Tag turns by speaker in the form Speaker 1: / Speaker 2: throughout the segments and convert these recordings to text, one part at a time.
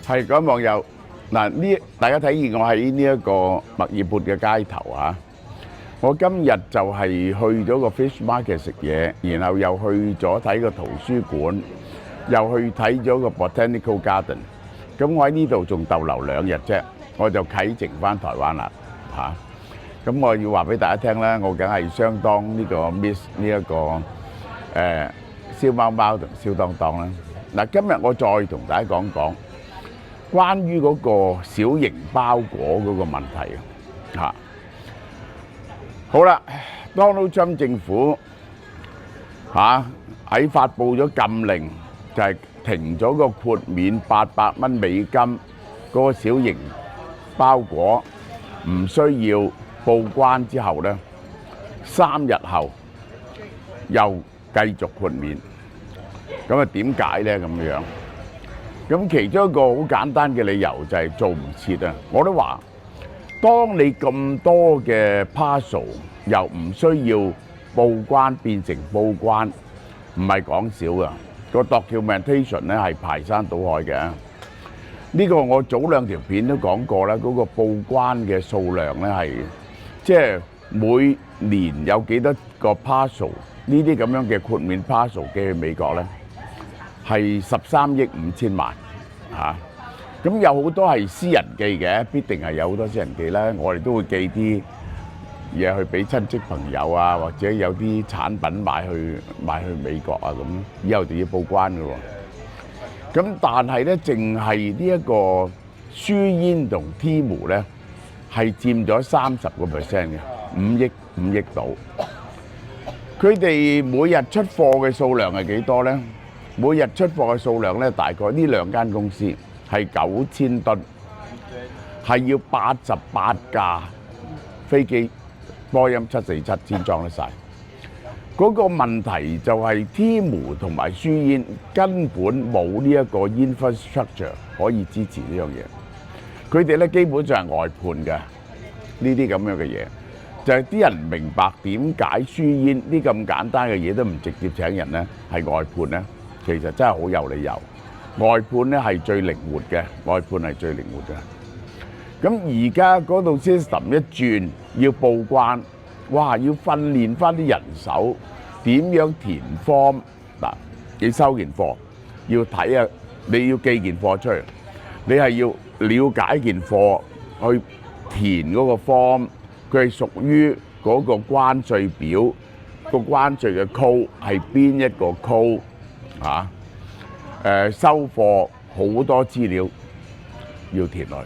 Speaker 1: 係各位網友嗱，大家睇見我喺呢一個墨爾本嘅街頭啊！我今日就係去咗個 fish market 食嘢，然後又去咗睇個圖書館，又去睇咗個 botanical garden。咁我喺呢度仲逗留2日啫，我就啟程翻台灣啦嚇。咁我要話俾大家聽咧，我梗係相當呢個 miss 呢一個燒貓貓同燒當當啦。嗱，今日我再同大家講講關於嗰個小型包裹嗰個問題嚇。好啦，Donald Trump 政府喺發布咗禁令，就係停咗個豁免800蚊美金嗰個小型包裹唔需要報關之後呢，3日後又繼續豁免。咁啊點解呢？咁樣？咁其中一個好簡單嘅理由就係做唔切啊！我都話，當你咁多嘅 parcel 由唔需要報關變成報關，唔係講笑噶。個 documentation 咧係排山倒海嘅。呢個我早2條片都講過啦。嗰個報關嘅數量咧係即係每年有幾多個 parcel 呢啲咁樣嘅豁免 parcel 寄去美國咧？係13億5千萬嚇，咁有好多係私人寄嘅，必定係有好多私人寄啦。我哋都會寄啲嘢去俾親戚朋友啊，或者有啲產品買去美國啊咁，以後就要報關嘅喎。咁但係咧，淨係呢一個書煙同 Temu 咧，係佔咗30% 嘅5億度。佢哋每日出貨嘅數量係幾多咧？每日出貨嘅數量咧，大概呢2間公司係9000噸，係要88架飛機波音747先裝得晒。嗰個問題就係 Temu 同埋書煙根本冇呢一個 infrastructure 可以支持呢樣嘢。佢哋咧基本上係外判嘅呢啲咁樣嘅嘢，就係啲人唔明白點解書煙呢咁簡單嘅嘢都唔直接請人咧，係外判咧。其實真係好有理由，外判咧係最靈活嘅，外判係最靈活嘅。咁而家嗰度 system 一轉，要報關，哇！要訓練翻啲人手點樣填 form 嗱，你收完貨要睇啊，你要寄件貨出嚟，你係要了解件貨去填嗰個 form，佢係屬於嗰個關稅表，個關稅嘅 code 係邊一個 code？收貨好多資料要填落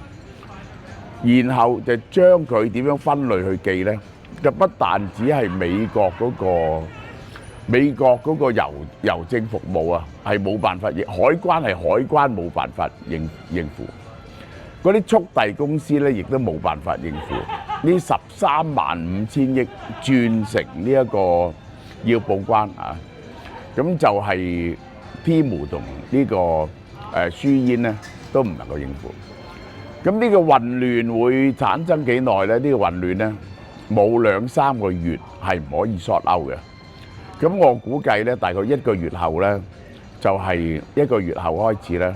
Speaker 1: 去，然後就將佢點樣分類去寄呢？就不但只係美國嗰個郵政服務啊，係冇辦法，海關冇辦法應付，嗰啲速遞公司咧亦都冇辦法應付。呢135000億轉成呢一個要報關啊！咁就係 Temu 同呢個書煙咧都唔能夠應付。咁呢個混亂會產生幾耐咧？呢個混亂咧冇2-3個月係唔可以 sort out 嘅。咁我估計咧，大概1個月後咧，就係1個月後開始咧，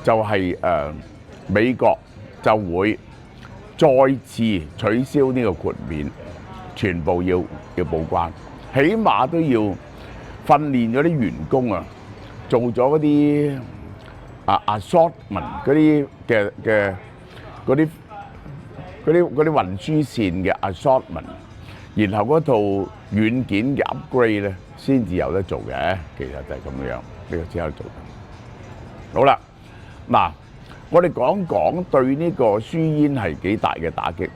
Speaker 1: 就係美國就會再次取消呢個豁免，全部要報關，起碼都要訓練咗啲員工啊，做咗嗰啲assortment 嗰啲嗰啲運輸線嘅 assortment， 然後嗰套軟件嘅 upgrade 咧，先至有得做嘅。其實就係咁樣，呢個先有得做。好啦，嗱，我哋講講對呢個書煙係幾大嘅打擊。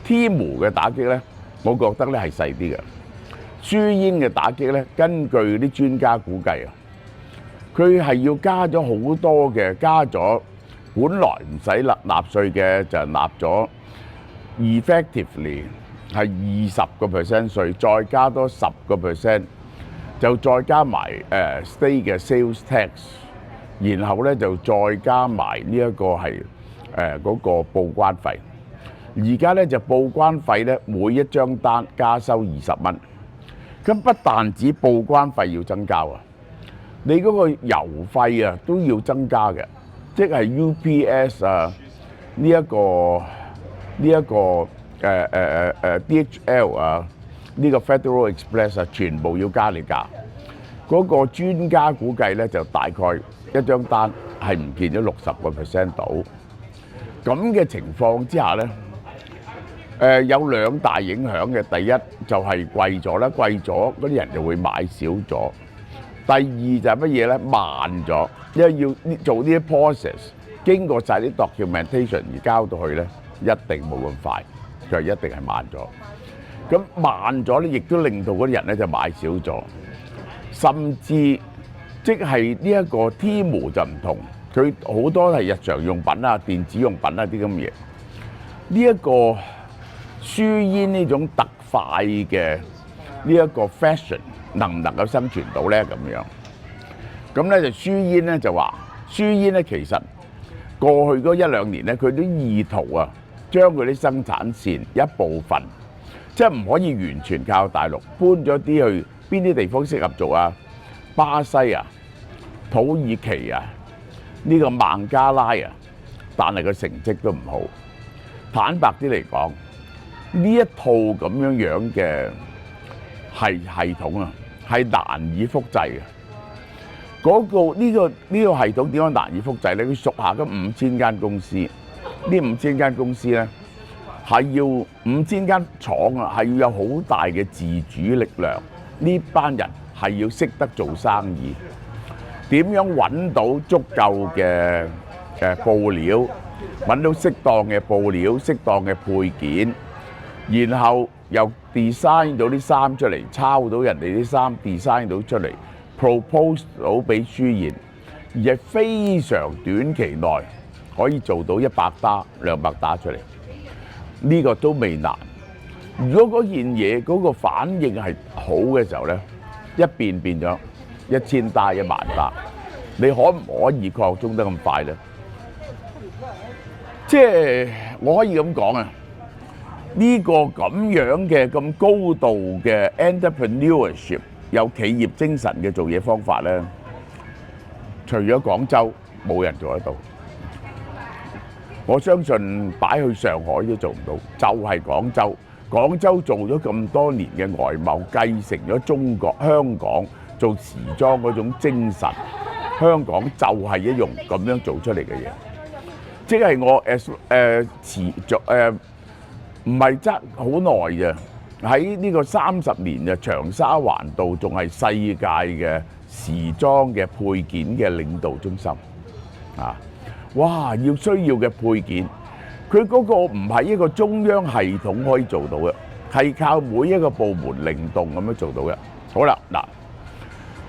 Speaker 1: Temu 嘅打擊咧，我覺得咧係細啲嘅。書煙嘅打擊咧，根據啲專家估計啊，佢係要加咗好多嘅，加咗本來唔使納稅嘅，就納咗 effectively 係20% 稅，再加多10%，就再加埋state 嘅 sales tax， 然後咧就再加埋呢一個係嗰個報關費。而家咧就報關費咧，每一張單加收20蚊。咁不但止報關費要增加啊，你嗰個郵費啊都要增加嘅。即係 UPS 啊，呢一個DHL 啊，呢個 Federal Express 啊，全部要加你價。嗰個專家估計咧，就大概一張單係唔見咗60% 到。咁嘅情況之下咧，有兩大影響嘅。第一就係貴咗啦，貴咗嗰啲人就會買少咗。第二就係乜嘢咧？慢咗，因為要做呢啲 process，經過晒啲 documentation 而交到去咧，一定冇咁快，就一定係慢咗。咁慢咗咧，亦都令到嗰啲人咧就買少咗。甚至即係呢一個 Temu 就唔同，佢好多係日常用品啊、電子用品啊啲咁嘅嘢。呢一個書煙呢種特快嘅呢一個 fashion 能唔能夠生存到咧？咁樣咁咧就書煙咧就話，書煙咧其實過去嗰一兩年咧，佢都意圖啊將佢啲生產線一部分，即係唔可以完全靠大陸搬咗啲去。邊啲地方適合做啊？巴西啊、土耳其啊、呢個孟加拉啊，但係個成績都唔好。坦白啲嚟講，呢一套咁樣嘅系統啊，係難以複製嘅。呢個系統點樣難以複製咧？佢屬下嗰5000間公司，呢5000間公司咧係要5000間廠啊，係要有好大嘅自主力量。呢班人係要識得做生意，點樣揾到足夠嘅布料，揾到適當嘅布料、適當嘅配件，然後又 design 到啲衫出嚟，抄到人哋啲衫 design 到出嚟 ，propose 到俾書研，而係非常短期內可以做到100打、200打出嚟，呢個都未難。如果嗰件嘢嗰個反應係好嘅時候咧，一變咗1000打、10000打，你可唔可以擴充得咁快咧？即係我可以咁講啊，呢個咁樣嘅咁高度嘅 entrepreneurship 有企業精神嘅做嘢方法咧，除咗廣州冇人做得到。我相信擺去上海都做唔到，就係廣州。廣州做咗咁多年嘅外貿，繼承咗中國香港做時裝嗰種精神，香港就係一樣咁樣做出嚟嘅嘢。即係我持續唔係爭好耐啫，喺呢個30年嘅長沙灣道仲係世界嘅時裝嘅配件嘅領導中心啊！哇，要需要嘅配件。佢嗰個唔係一個中央系統可以做到嘅，係靠每一個部門靈動咁樣做到嘅。好啦，嗱，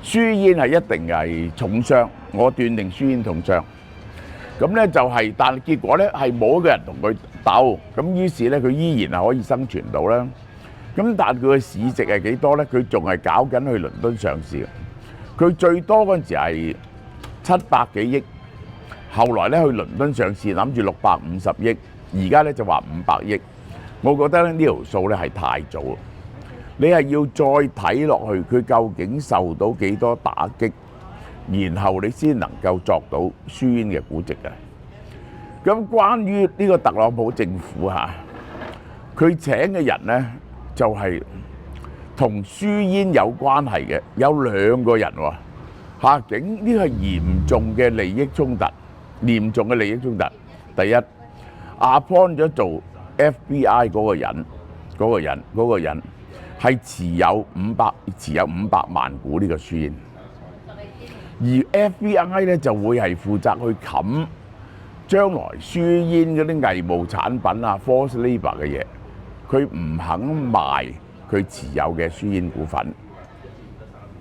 Speaker 1: 書煙係一定係重傷，我斷定書煙重傷。咁咧就係，但係結果咧係冇一個人同佢鬥，咁於是咧佢依然係可以生存到啦。咁但係佢嘅市值係幾多咧？佢仲係搞緊去倫敦上市，佢最多嗰陣時係700幾億。後來咧去倫敦上市，諗住650億，而家咧就話500億。我覺得咧呢條數咧係太早，你係要再睇落去，佢究竟受到幾多打擊，然後你先能夠作到書煙嘅估值嘅。咁關於呢個特朗普政府嚇，佢請嘅人咧就係同書煙有關係嘅，有2個人喎嚇，竟呢個係嚴重嘅利益衝突。嚴重嘅利益衝突。第一 ，appoint 咗做 FBI 嗰個人係持有500萬股呢個書煙，而 FBI 咧就會係負責去冚將來書煙嗰啲偽冒產品啊、forced labour 嘅嘢，佢唔肯賣佢持有嘅書煙股份。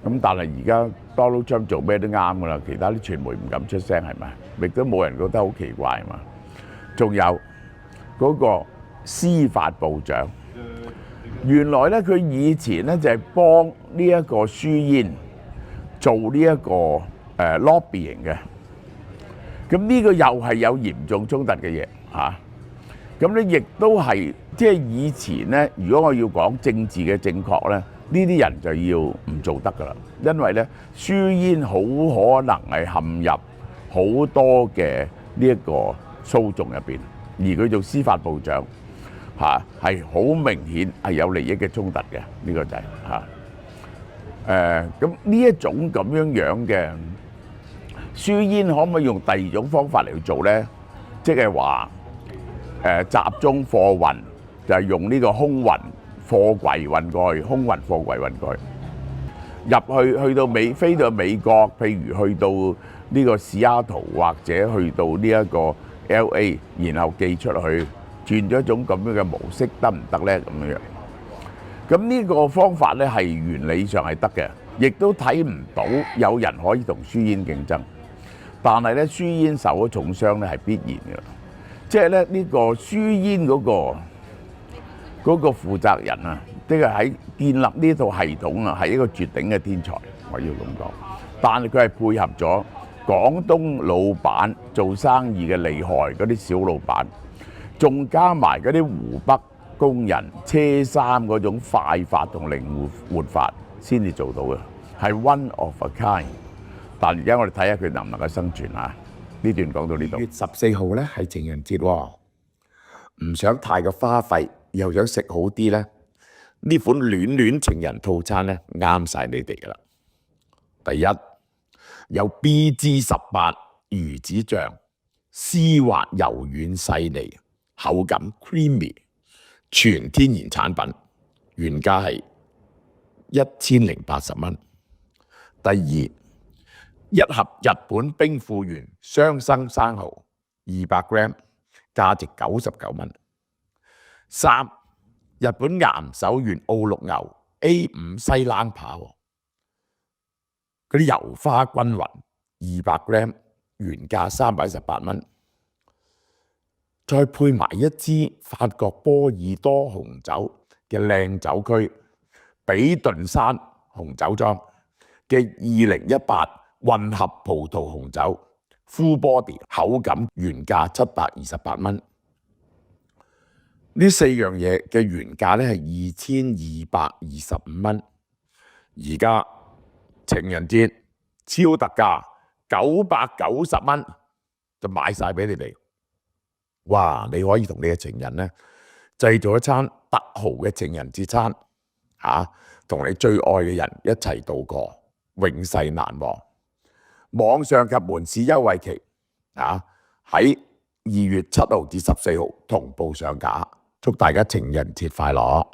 Speaker 1: 咁但係而家 Donald Trump 做咩都啱㗎啦，其他啲傳媒唔敢出聲係咪？亦都冇人覺得好奇怪嘛。仲有嗰個司法部長，原來咧佢以前咧就係幫呢一個書煙做呢一個lobbying 嘅。咁呢個又係有嚴重衝突嘅嘢嚇。咁咧亦都係即係以前咧，如果我要講政治嘅正確咧，呢啲人就要唔做得㗎啦，因為咧書煙好可能係陷入好多嘅呢一個訴訟入邊，而佢做司法部長係好明顯係有利益嘅衝突嘅，呢個就係咁呢一種咁樣嘅輸煙，可唔可以用第二種方法嚟去做咧？即係話集中貨運就係用呢個空運貨櫃運過去，空運貨櫃運過去。去到飛到美國，譬如去到呢個西雅圖或者去到呢一個 LA， 然後寄出去，轉咗一種咁樣嘅模式得唔得呢？咁樣，咁呢個方法呢係原理上係得嘅，亦都睇唔到有人可以同輸煙競爭。但係呢，輸煙受咗重傷呢係必然嘅，即係咧呢個輸煙嗰個負責人啊。即係喺建立呢套系統啊，係一個絕頂嘅天才，我要咁講。但係佢係配合咗廣東老闆做生意嘅厲害嗰啲小老闆，仲加埋嗰啲湖北工人車衫嗰種快法同靈活法，先至做到嘅，係 one of a kind。但而家我哋睇下佢能唔能夠生存啊？呢段講到呢度。
Speaker 2: 月14號咧係情人節喎，唔想太過花費，又想食好啲咧。呢款暖情人套餐咧啱晒你哋噶啦。第一有 BG18 魚子醬，絲滑柔軟細膩，口感 creamy， 全天然產品，原價係1080蚊。第二一盒日本冰富源雙生生蠔200g，價值99蚊。三日本岩手縣澳綠牛 A5 西冷扒，嗰啲油花均勻200g，原價318蚊。再配埋一支法國波爾多紅酒嘅靚酒區比頓山紅酒莊嘅2018混合葡萄紅酒 Full Body， 口感原價728蚊。呢四樣嘢嘅原價咧係2225蚊，而家情人節超特價990蚊就買晒俾你哋。哇！你可以同你嘅情人咧製造一餐特豪嘅情人節餐，同你最愛嘅人一齊度過，永世難忘。網上及門市優惠期喺2月7號至14號同步上架。祝大家情人節快樂！